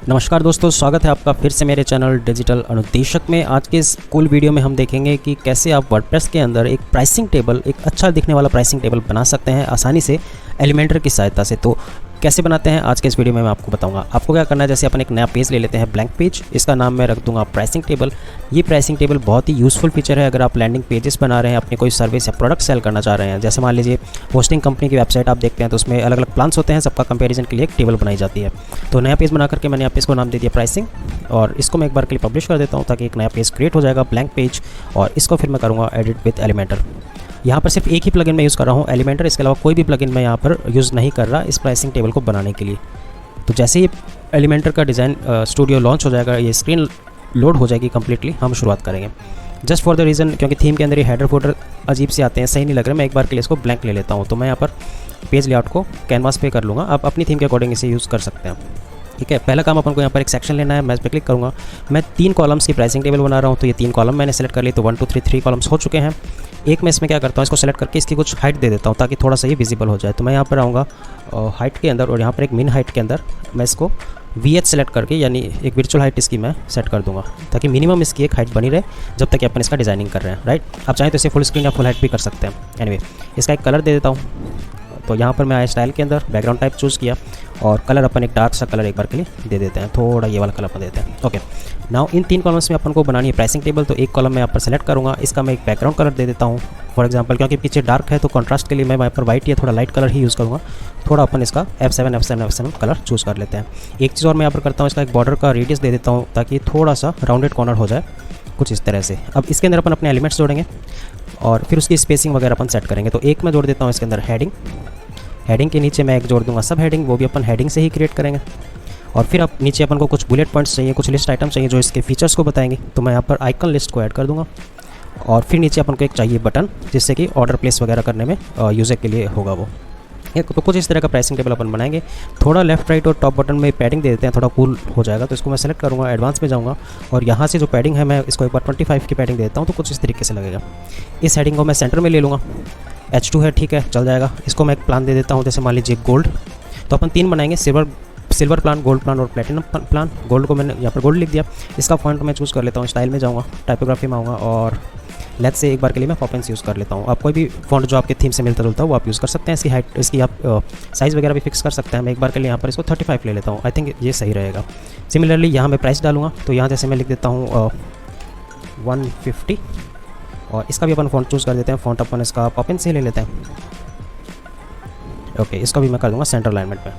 नमस्कार दोस्तों, स्वागत है आपका फिर से मेरे चैनल डिजिटल अनुदेशक में। आज के इस कूल वीडियो में हम देखेंगे कि कैसे आप वर्डप्रेस के अंदर एक प्राइसिंग टेबल, एक अच्छा दिखने वाला प्राइसिंग टेबल बना सकते हैं आसानी से एलिमेंटर की सहायता से। तो कैसे बनाते हैं आज के इस वीडियो में मैं आपको बताऊंगा। आपको क्या करना है, जैसे अपन एक नया पेज ले लेते हैं, ब्लैंक पेज। इसका नाम मैं रख दूंगा प्राइसिंग टेबल। ये प्राइसिंग टेबल बहुत ही यूज़फुल फीचर है अगर आप लैंडिंग पेजेस बना रहे हैं, अपनी कोई सर्विस या प्रोडक्ट सेल करना चाह रहे हैं। जैसे मान लीजिए होस्टिंग कंपनी की वेबसाइट आप देखते हैं तो उसमें अलग अलग प्लान्स होते हैं, सबका कंपेरिजन के लिए एक टेबल बनाई जाती है। तो नया पेज बना करके मैंने यहाँ पे इसको नाम दे दिया प्राइसिंग, और इसको मैं एक बार के लिए पब्लिश कर देता हूँ ताकि एक नया पेज क्रिएट हो जाएगा, ब्लैंक पेज। और इसको फिर मैं करूँगा एडिट विद एलिमेंटर। यहाँ पर सिर्फ एक ही प्लगइन मैं यूज़ कर रहा हूँ, एलिमेंटर। इसके अलावा कोई भी प्लगइन मैं यहाँ पर यूज़ नहीं कर रहा इस प्राइसिंग टेबल को बनाने के लिए। तो जैसे ही एलिमेंटर का डिज़ाइन स्टूडियो लॉन्च हो जाएगा, ये स्क्रीन लोड हो जाएगी कम्प्लीटली, हम शुरुआत करेंगे। जस्ट फॉर द रीज़न, क्योंकि थीम के अंदर ये हेडर फोल्डर अजीब से आते हैं, सही नहीं लग रहा, मैं एक बार के लिए इसको ब्लैंक ले लेता हूँ। तो मैं यहाँ पर पेज लेआउट को कैनवास पे कर लूँगा। आप अपनी थीम के अकॉर्डिंग इसे यूज़ कर सकते हैं। ठीक है, पहला काम अपन को यहाँ पर एक सेक्शन लेना है। मैं इस पर क्लिक करूँगा। मैं 3 कॉलम्स की प्राइसिंग टेबल बना रहा हूँ, तो ये 3 कॉलम मैंने सेलेक्ट कर लिए। तो 1 2 3 कॉलम्स हो चुके हैं। एक मैं इसमें क्या करता हूँ, इसको सेलेक्ट करके इसकी कुछ हाइट दे देता हूँ ताकि थोड़ा सा ये विजिबल हो जाए। तो मैं यहाँ पर आऊँगा हाइट के अंदर, और यहाँ पर एक मिन हाइट के अंदर मैं इसको VH सेलेक्ट करके, यानी एक वर्चुअल हाइट इसकी मैं सेट कर दूंगा ताकि मिनिमम इसकी एक हाइट बनी रहे जब तक कि अपन इसका डिज़ाइनिंग कर रहे हैं। राइट, आप चाहें तो इसे फुल स्क्रीन या फुल हाइट भी कर सकते हैं। एनीवे, इसका एक कलर दे देता हूँ। तो यहाँ पर मैं आया स्टाइल के अंदर बैकग्राउंड टाइप चूज़ किया, और कलर अपन एक डार्क सा कलर एक बार के लिए दे देते हैं, थोड़ा ये वाला कलर अपन देते हैं। ओके, नाउ इन 3 कॉलम्स में अपन को बनानी है प्राइसिंग टेबल। तो एक कॉलम मैं यहाँ पर सेलेक्ट करूँगा, इसका मैं एक बैकग्राउंड कलर दे देता हूँ। फॉर एग्जांपल, क्योंकि पीछे डार्क है तो कंट्रास्ट के लिए मैं यहाँ पर वाइट या थोड़ा लाइट कलर ही यूज़ करूँगा। थोड़ा अपन इसका F7 कलर चूज़ कर लेते हैं। एक चीज़ और मैं यहाँ पर करता हूँ, इसका एक बॉर्डर का रेडियस दे देता हूँ ताकि थोड़ा सा राउंडेड कॉर्नर हो जाए, कुछ इस तरह से। अब इसके अंदर अपन अपने एलिमेंट्स जोड़ेंगे और फिर उसकी स्पेसिंग वगैरह अपन सेट करेंगे। तो एक मैं जोड़ देता हूँ इसके अंदर हेडिंग। हेडिंग के नीचे मैं एक जोड़ दूंगा सब हेडिंग, वो भी अपन हेडिंग से ही क्रिएट करेंगे। और फिर अब नीचे अपन को कुछ बुलेट पॉइंट्स चाहिए, कुछ लिस्ट आइटम चाहिए जो इसके फीचर्स को बताएंगे। तो मैं यहाँ पर आइकन लिस्ट को ऐड कर दूंगा, और फिर नीचे अपन को एक चाहिए बटन, जिससे कि ऑर्डर प्लेस वगैरह करने में यूज़र के लिए होगा वो। तो कुछ इस तरह का प्राइसिंग टेबल अपन बनाएंगे। थोड़ा लेफ्ट राइट और टॉप बटन में पैडिंग दे देते हैं, थोड़ा कूल हो जाएगा। तो इसको मैं सेलेक्ट करूँगा, एडवांस में जाऊँगा, और यहाँ से जो पैडिंग है मैं इसको एक बार 25 की पैडिंग दे देता हूँ। तो कुछ इस तरीके से लगेगा। इस हेडिंग को मैं सेंटर में ले लूँगा। H2 है, ठीक है, चल जाएगा। इसको मैं एक प्लान दे देता हूँ, जैसे मान लीजिए गोल्ड। तो अपन 3 बनाएंगे, सिल्वर प्लान, गोल्ड प्लान और प्लेटिनम प्लान। गोल्ड को मैंने यहाँ पर गोल्ड लिख दिया। इसका फॉन्ट मैं चूज़ कर लेता हूँ, स्टाइल में जाऊँगा, टाइपोग्राफी में आऊँगा, और लेट्स से एक बार के लिए मैं पॉपेंस यूज़ कर लेता हूँ। आप कोई भी फॉन्ट जो आपके थीम से मिलता जुलता हो वो आप यूज़ कर सकते हैं। इसकी हाइट, इसकी आप साइज़ वगैरह भी फिक्स कर सकते हैं। मैं एक बार के लिए यहाँ पर इसको 35 ले लेता हूँ। आई थिंक ये सही रहेगा। सिमिलरली यहाँ मैं प्राइस डालूंगा, तो यहाँ जैसे मैं लिख देता हूँ 150, और इसका भी अपन फॉन्ट चूज़ कर देते हैं। फॉन्ट अपन इसका पॉपिन से ले लेते हैं। ओके, इसका भी मैं कर दूंगा सेंटर अलाइनमेंट में।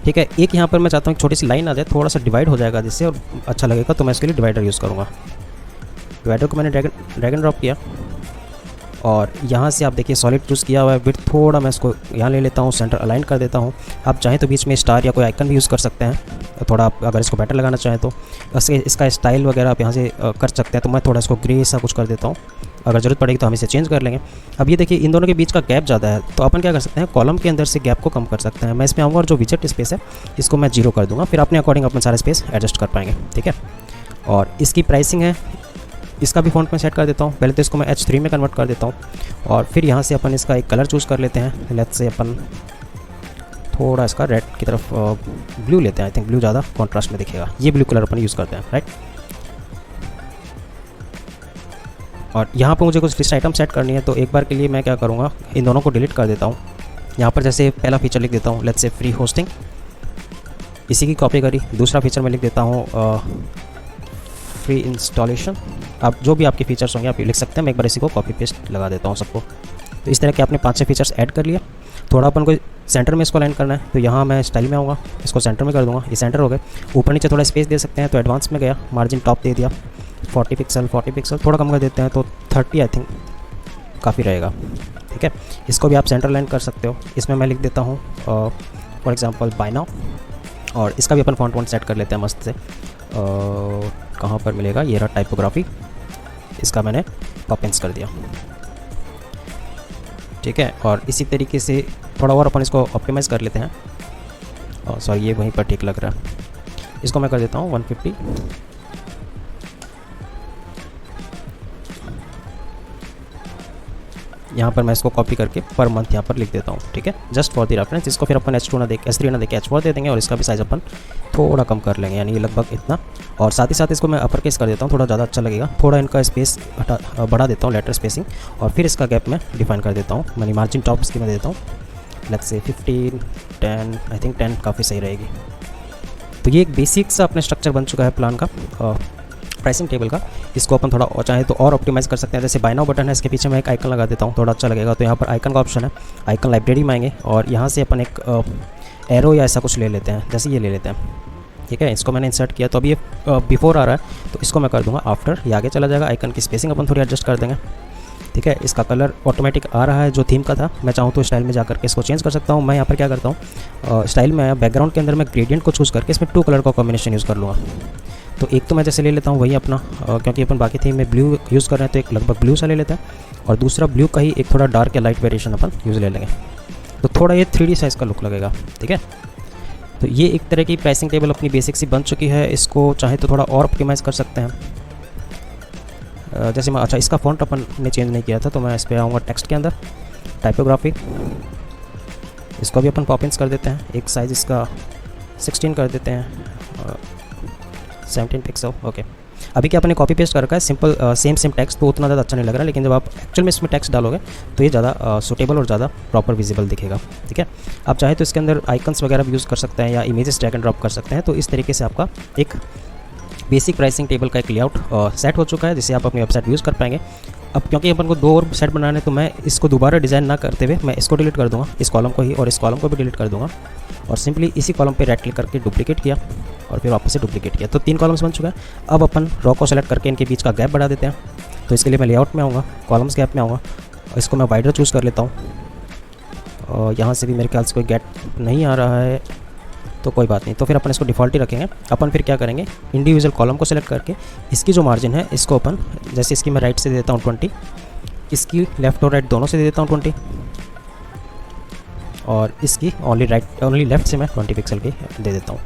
ठीक है, एक यहाँ पर मैं चाहता हूँ एक छोटी सी लाइन आ जाए, थोड़ा सा डिवाइड हो जाएगा जिससे, और अच्छा लगेगा। तो मैं इसके लिए डिवाइडर यूज़ करूँगा। डिवाइडर को मैंने ड्रैग एंड ड्रॉप किया, और यहाँ से आप देखिए सॉलिड चूज़ किया हुआ है। विड्थ थोड़ा मैं इसको यहाँ ले लेता हूँ, सेंटर अलाइन कर देता हूँ। आप चाहें तो बीच में स्टार या कोई आइकन भी यूज़ कर सकते हैं, थोड़ा आप अगर इसको बेटर लगाना चाहें तो। इसका स्टाइल वगैरह आप यहाँ से कर सकते हैं। तो मैं थोड़ा इसको ग्रे सा कुछ कर देता हूँ, अगर ज़रूरत पड़ेगी तो हम इसे चेंज कर लेंगे। अब ये देखिए, इन दोनों के बीच का गैप ज़्यादा है, तो अपन क्या कर सकते हैं, कॉलम के अंदर से गैप को कम कर सकते हैं। मैं इसमें आऊँगा और जो विजेट स्पेस है इसको मैं 0 कर दूँगा, फिर अपने अकॉर्डिंग अपना सारा स्पेस एडजस्ट कर पाएंगे। ठीक है, और इसकी प्राइसिंग है, इसका भी फॉन्ट में सेट कर देता हूँ। पहले तो इसको मैं H3 में कन्वर्ट कर देता हूँ, और फिर यहाँ से अपन इसका एक कलर चूज़ कर लेते हैं। लेट्स से अपन थोड़ा इसका रेड की तरफ ब्लू लेते हैं। आई थिंक ब्लू ज़्यादा कॉन्ट्रास्ट में दिखेगा। ये ब्लू कलर अपन यूज़ करते हैं। राइट, और यहाँ पर मुझे कुछ लिस्ट आइटम सेट करनी है। तो एक बार के लिए मैं क्या करूँगा, इन दोनों को डिलीट कर देता हूँ। यहाँ पर जैसे पहला फीचर लिख देता हूँ, लेट्स से फ्री होस्टिंग, इसी की कॉपी करी। दूसरा फीचर मैं लिख देता हूँ फ्री इंस्टॉलेशन। आप जो भी आपके फीचर्स होंगे आप लिख सकते हैं। मैं एक बार इसी को कॉपी पेस्ट लगा देता हूँ सबको। तो इस तरह के आपने 5-6 फीचर्स ऐड कर लिया। थोड़ा अपन को सेंटर में इसको अलाइन करना है, तो यहाँ मैं स्टाइल में आऊँगा, इसको सेंटर में कर दूँगा। ये सेंटर हो गए। ऊपर नीचे थोड़ा स्पेस दे सकते हैं, तो एडवांस में गया, मार्जिन टॉप दे दिया, 40 पिक्सल। थोड़ा कम कर देते हैं तो 30 आई थिंक काफ़ी रहेगा। ठीक है, इसको भी आप सेंटर लाइन कर सकते हो। इसमें मैं लिख देता हूँ फॉर एग्जांपल बाय नाउ, और इसका भी अपन फॉन्ट सेट कर लेते हैं मस्त से। कहाँ पर मिलेगा, ये रहा टाइपोग्राफी, इसका मैंने पॉपिंस कर दिया। ठीक है, और इसी तरीके से थोड़ा और अपन इसको ऑप्टिमाइज़ कर लेते हैं। सॉरी, ये वहीं पर ठीक लग रहा है। इसको मैं कर देता हूँ 150। यहाँ पर मैं इसको कॉपी करके पर मंथ यहाँ पर लिख देता हूँ, ठीक है, जस्ट फॉर द रेफरेंस। इसको फिर अपन H2 ना देख H3 ना देके H4 दे देंगे और इसका भी साइज़ अपन थोड़ा कम कर लेंगे, यानी लगभग इतना। और साथ ही साथ इसको मैं अपर केस कर देता हूँ, थोड़ा ज़्यादा अच्छा लगेगा। थोड़ा इनका स्पेस बढ़ा देता हूँ, लेटर स्पेसिंग, और फिर इसका गैप मैं डिफाइन कर देता हूँ, यानी मार्जिन टॉप इसकी मैं दे देता हूँ, लेट्स से 15, 10, आई थिंक 10 काफ़ी सही रहेगी। तो ये एक बेसिक सा अपना स्ट्रक्चर बन चुका है प्लान का, प्राइसिंग टेबल का। इसको अपन थोड़ा चाहे तो और ऑप्टिमाइज़ कर सकते हैं। जैसे बाय नाउ बटन है, इसके पीछे मैं एक आइकन लगा देता हूँ, थोड़ा अच्छा लगेगा। तो यहाँ पर आइकन का ऑप्शन है, आइकन लाइब्रेरी में आएंगे और यहाँ से अपन एक एरो या ऐसा कुछ ले लेते हैं, जैसे ये ले लेते हैं, ठीक है। इसको मैंने इंसर्ट किया तो अभी ये बिफोर आ रहा है, तो इसको मैं कर दूँगा आफ्टर, ये आगे चला जाएगा। आइकन की स्पेसिंग अपन थोड़ी एडजस्ट कर देंगे, ठीक है। इसका कलर ऑटोमेटिक आ रहा है जो थीम का था। मैं चाहूँ तो स्टाइल में जाकर के इसको चेंज कर सकता हूँ। मैं यहाँ पर क्या करता हूँ, स्टाइल में बैकग्राउंड के अंदर मैं ग्रेडियंट को चूज़ करके इसमें 2 कलर का कॉम्बिनेशन यूज़ कर लूँगा। तो एक तो मैं जैसे ले लेता हूँ वही अपना, क्योंकि अपन बाकी थीम में ब्लू यूज़ कर रहे हैं तो एक लगभग ब्लू सा ले लेते हैं, और दूसरा ब्लू का ही एक थोड़ा डार्क या लाइट वेरिएशन अपन यूज़ ले लेंगे। तो थोड़ा ये 3D साइज़ का लुक लगेगा, ठीक है। तो ये एक तरह की प्राइसिंग टेबल अपनी बेसिक सी बन चुकी है। इसको चाहे तो थोड़ा और ऑप्टिमाइज़ कर सकते हैं। जैसे मैं, अच्छा इसका फ़ॉन्ट अपन ने चेंज नहीं किया था, तो मैं इस पर आऊँगा टेक्स्ट के अंदर, टाइपोग्राफी, इसको भी अपन पॉप-इन्स कर देते हैं। एक साइज़ इसका 16 कर देते हैं, 17 पिक्सल, ओके। अभी क्या अपने कॉपी पेस्ट कर रखा है सिंपल सेम टेक्स्ट, तो उतना ज़्यादा अच्छा नहीं लग रहा है, लेकिन जब आप एक्चुअल में इसमें टेक्स्ट डालोगे तो ये ज़्यादा सूटेबल और ज़्यादा प्रॉपर विजिबल दिखेगा, ठीक है। आप चाहे तो इसके अंदर आइकन्स वगैरह भी यूज़ कर सकते हैं या इमेजेस ड्रैग एंड ड्रॉप कर सकते हैं। तो इस तरीके से आपका एक बेसिक प्राइसिंग टेबल का एक लेआउट सेट हो चुका है, जिसे आप अपनी वेबसाइट यूज़ कर पाएंगे। अब क्योंकि अपन को 2 और सेट बनाने, तो मैं इसको दोबारा डिज़ाइन ना करते हुए मैं इसको डिलीट कर दूँगा, इस कॉलम को ही, और इस कॉलम को भी डिलीट कर दूँगा, और सिंपली इसी कॉलम पे राइट क्लिक करके डुप्लीकेट किया और फिर वापस से डुप्लीकेट किया। तो 3 कॉलम्स बन चुका है। अब अपन रॉ को सेलेक्ट करके इनके बीच का गैप बढ़ा देते हैं। तो इसके लिए मैं लेआउट में आऊँगा, कॉलम्स गैप में आऊँगा, इसको मैं वाइडर चूज़ कर लेता हूँ, और यहाँ से भी मेरे ख्याल से कोई गैप नहीं आ रहा है, तो कोई बात नहीं। तो फिर अपन इसको डिफ़ॉल्ट ही रखेंगे। अपन फिर क्या करेंगे, इंडिविजुअल कॉलम को सेलेक्ट करके इसकी जो मार्जिन है इसको अपन, जैसे इसकी मैं राइट से दे देता हूँ 20, इसकी लेफ़्ट और राइट दोनों से दे देता हूँ 20, और इसकी ओनली लेफ़्ट से मैं 20 पिक्सल की दे देता हूँ।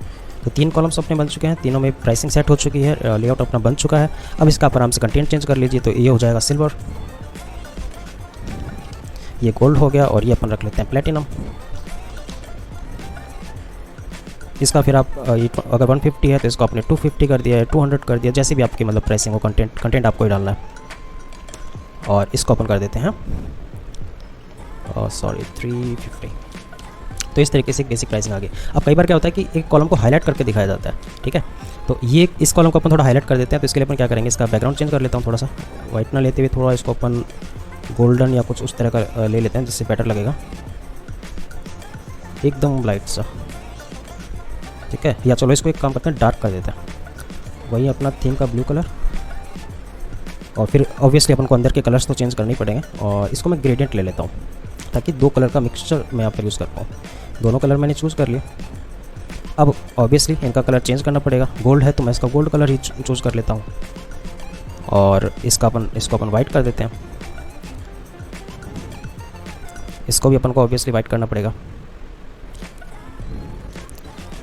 तो 3 कॉलम्स अपने बन चुके हैं, तीनों में प्राइसिंग सेट हो चुकी है, लेआउट अपना बन चुका है। अब इसका आप आराम से कंटेंट चेंज कर लीजिए। तो ये हो जाएगा सिल्वर, ये गोल्ड हो गया, और ये अपन रख लेते हैं प्लेटिनम। इसका फिर आप अगर 150 है तो इसको आपने 250 कर दिया है, 200 कर दिया, जैसे भी आपकी मतलब प्राइसिंग हो, कंटेंट आपको ही डालना है। और इसको अपन कर देते हैं 350। तो इस तरीके से एक बेसिक प्राइसिंग आ गई। अब कई बार क्या होता है कि एक कॉलम को हाईलाइट करके दिखाया जाता है, ठीक है। तो ये इस कॉलम को अपन थोड़ा हाईलाइट कर देते हैं। तो इसके लिए अपन क्या करेंगे, इसका बैकग्राउंड चेंज कर लेता हूँ, थोड़ा सा वाइट ना लेते हुए थोड़ा इसको अपन गोल्डन या कुछ उस तरह का ले लेते हैं, जिससे बेटर लगेगा, एकदम लाइट सा, ठीक है। या चलो इसको एक काम करते हैं, डार्क कर देते हैं, वही अपना थीम का ब्लू कलर। और फिर ऑब्वियसली अपन को अंदर के कलर्स तो चेंज करने ही पड़ेंगे, और इसको मैं ग्रेडियंट ले लेता हूँ ताकि 2 कलर का मिक्सचर मैं यहाँ पर यूज़ कर पाऊँ। दोनों कलर मैंने चूज़ कर लिया। अब ऑब्वियसली इनका कलर चेंज करना पड़ेगा, गोल्ड है तो मैं इसका गोल्ड कलर ही चूज़ कर लेता हूँ, और इसको अपन वाइट कर देते हैं। इसको भी अपन को ऑब्वियसली वाइट करना पड़ेगा,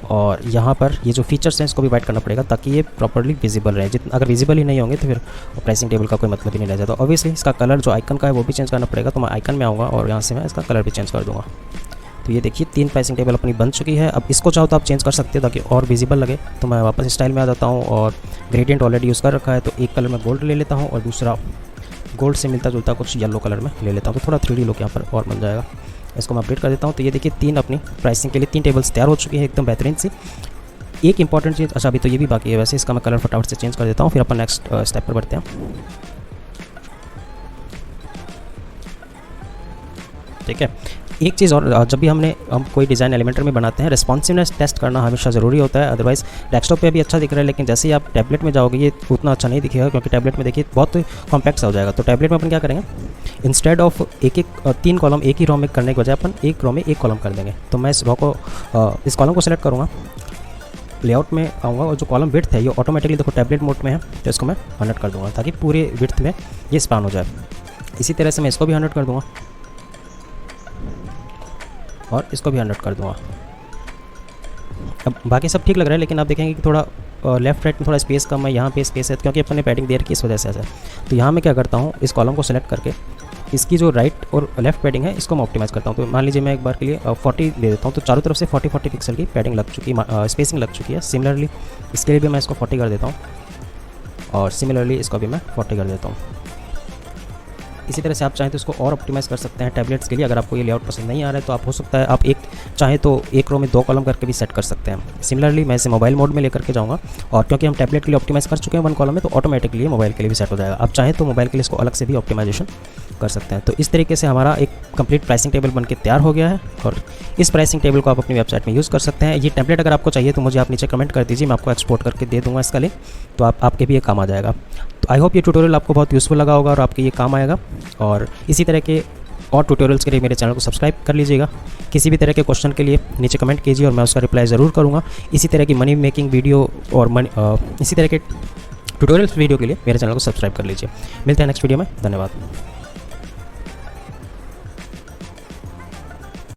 और यहाँ पर ये जो फीचर्स हैं इसको भी वाइट करना पड़ेगा ताकि ये प्रॉपर्ली विजिबल रहे। अगर विजिबल ही नहीं होंगे तो फिर प्राइसिंग टेबल का कोई मतलब ही नहीं रह जाता। ऑब्वियसली इसका कलर जो आइकन का है वो भी चेंज करना पड़ेगा। तो मैं आइकन में आऊँगा और यहाँ से मैं इसका कलर भी चेंज कर दूँगा। तो ये देखिए 3 प्राइसिंग टेबल अपनी बन चुकी है। अब इसको चाहो तो आप चेंज कर सकते हो ताकि और विजिबल लगे। तो मैं वापस स्टाइल में आ जाता हूँ, और ग्रेडियंट ऑलरेडी यूज़ कर रखा है, तो एक कलर में गोल्ड ले लेता हूँ और दूसरा गोल्ड से मिलता जुलता कुछ येलो कलर में ले लेता हूँ। तो थोड़ा 3D लुक यहाँ पर और बन जाएगा। इसको मैं अपडेट कर देता हूँ। तो ये देखिए 3 अपनी प्राइसिंग के लिए 3 टेबल्स तैयार हो चुकी है, एकदम बेहतरीन सी। एक इंपॉर्टेंट चीज़, अच्छा अभी तो ये भी बाकी है वैसे, इसका मैं कलर फटाफट से चेंज कर देता हूँ, फिर अपन नेक्स्ट स्टेप पर बढ़ते हैं। ठीक है, एक चीज़ और, जब भी हम कोई डिज़ाइन एलिमेंटर में बनाते हैं, रिस्पॉन्सिवनेस टेस्ट करना हमेशा ज़रूरी होता है। अदरवाइज़ डेस्कटॉप पे भी अच्छा दिख रहा है, लेकिन जैसे ही आप टैबलेट में जाओगे ये उतना अच्छा नहीं दिखेगा, क्योंकि टैबलेट में देखिए बहुत कॉम्पैक्ट हो जाएगा। तो टैबलेट में अपन क्या करेंगे, इंस्टेड ऑफ 3 कॉलम एक ही रो में करने के बजाय अपन एक रो में 1 कॉलम कर देंगे। तो मैं इस इस कॉलम को सेलेक्ट करूँगा, लेआउट में आऊँगा, और जो कॉलम विड्थ है ये ऑटोमेटिकली देखो टैबलेट मोड में है, तो इसको मैं 100 कर दूँगा ताकि पूरे विड्थ में ये स्पैन हो जाए। इसी तरह से मैं इसको भी 100 कर दूँगा और इसको भी 100 कर दूँगा। अब बाकी सब ठीक लग रहा है, लेकिन आप देखेंगे कि थोड़ा लेफ्ट राइट में थोड़ा स्पेस कम है, यहाँ पे स्पेस है क्योंकि अपन ने पैडिंग दे रखी है, इस वजह से ऐसा है। तो यहाँ मैं क्या करता हूँ, इस कॉलम को सेलेक्ट करके इसकी जो राइट और लेफ्ट पैडिंग है इसको मैं ऑप्टिमाइज़ करता हूँ। तो मान लीजिए मैं एक बार के लिए 40 दे देता हूँ, तो चारों तरफ से 40 पिक्सल की पैडिंग लग चुकी है, स्पेसिंग लग चुकी है। सिमिलरली इसके लिए भी मैं इसको 40 कर देता हूँ और सिमिलरली इसको भी मैं 40 कर देता हूँ। इसी तरह से आप चाहें तो इसको और ऑप्टिमाइज़ कर सकते हैं टैबलेट्स के लिए। अगर आपको ये लेआउट पसंद नहीं आ रहा है तो आप हो सकता है आप चाहें तो एक रो में 2 कॉलम करके भी सेट कर सकते हैं। सिमिलरली मैं इसे मोबाइल मोड में लेकर के जाऊँगा और क्योंकि हम टैबलेट के लिए ऑप्टिमाइज़ कर चुके हैं 1 कॉलम में, तो ऑटोमेटिकली मोबाइल के लिए भी सेट हो जाएगा। आप चाहें तो मोबाइल के लिए इसको अलग से भी ऑप्टिमाइजेशन कर सकते हैं। तो इस तरीके से हमारा एक कंप्लीट प्राइसिंग टेबल बनके तैयार हो गया है और इस प्राइसिंग टेबल को आप अपनी वेबसाइट में यूज़ कर सकते हैं। ये टेम्पलेट अगर आपको चाहिए तो मुझे आप नीचे कमेंट कर दीजिए, मैं आपको एक्सपोर्ट करके दे दूँगा इसका लिंक, तो आपके भी ये काम आ जाएगा। तो आई होप ये ट्यूटोरियल आपको बहुत यूज़फुल लगा होगा और आपके ये काम आएगा। और इसी तरह के और ट्यूटोरियल्स के लिए मेरे चैनल को सब्सक्राइब कर लीजिएगा। किसी भी तरह के क्वेश्चन के लिए नीचे कमेंट कीजिए और मैं उसका रिप्लाई ज़रूर करूँगा। इसी तरह की मनी मेकिंग वीडियो और इसी तरह के ट्यूटोरियल्स वीडियो के लिए मेरे चैनल को सब्सक्राइब कर लीजिए। मिलते हैं नेक्स्ट वीडियो में। धन्यवाद।